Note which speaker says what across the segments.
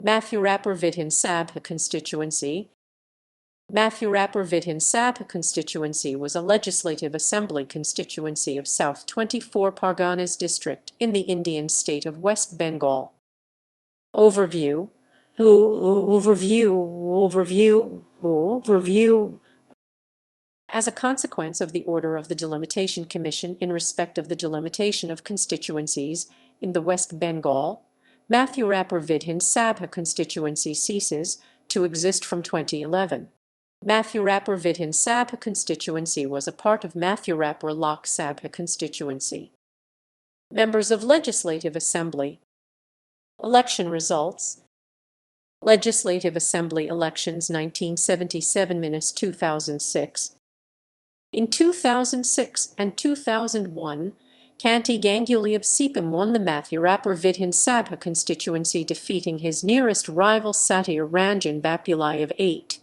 Speaker 1: Mathurapur Vidhan Sabha constituency. Mathurapur Vidhan Sabha constituency was a legislative assembly constituency of South 24 Parganas district in the Indian state of West Bengal. Overview. As a consequence of the order of the Delimitation Commission in respect of the delimitation of constituencies in the West Bengal, Mathurapur Vidhan Sabha constituency ceases to exist from 2011. Mathurapur Vidhan Sabha constituency was a part of Mathurapur Lok Sabha constituency. Members of Legislative Assembly. Election results. Legislative Assembly elections 1977–2006. In 2006 and 2001, Kanti Ganguly of CPIM won the Mathurapur Vidhan Sabha constituency, defeating his nearest rival Satyar Ranjan Bapulai of 8.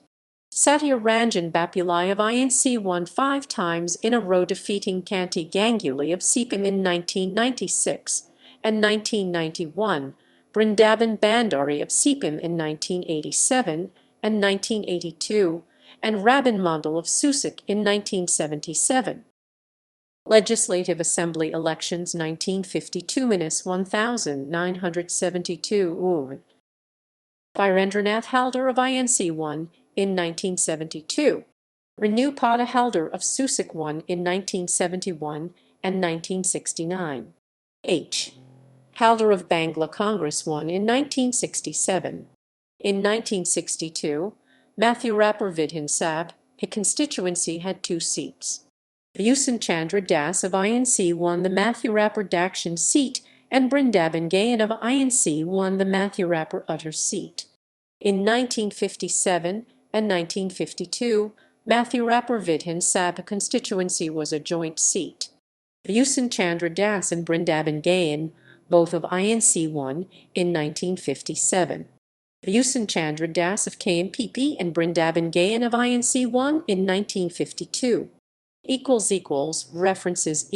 Speaker 1: Satyar Ranjan Bapulai of INC won 5 times in a row, defeating Kanti Ganguly of CPIM in 1996 and 1991, Brindaban Bandari of CPIM in 1987 and 1982, and Rabin Mandal of Susik in 1977. Legislative Assembly elections 1952–1972. Virendranath Haldar of INC won in 1972. Renu Pada Haldar of Susik won in 1971 and 1969. H. Haldar of Bangla Congress won in 1967. In 1962, Mathurapur Vidhan Sabha constituency had 2 seats. Bhusan Chandra Das of INC won the Mathurapur Dakshin seat, and Brindaban Gayan of INC won the Mathurapur Uttar seat. In 1957 and 1952, Mathurapur Vidhan Sabha constituency was a joint seat. Bhusan Chandra Das and Brindaban Gayan, both of INC, won in 1957. Bhusan Chandra Das of KMPP and Brindaban Gayan of INC won in 1952. References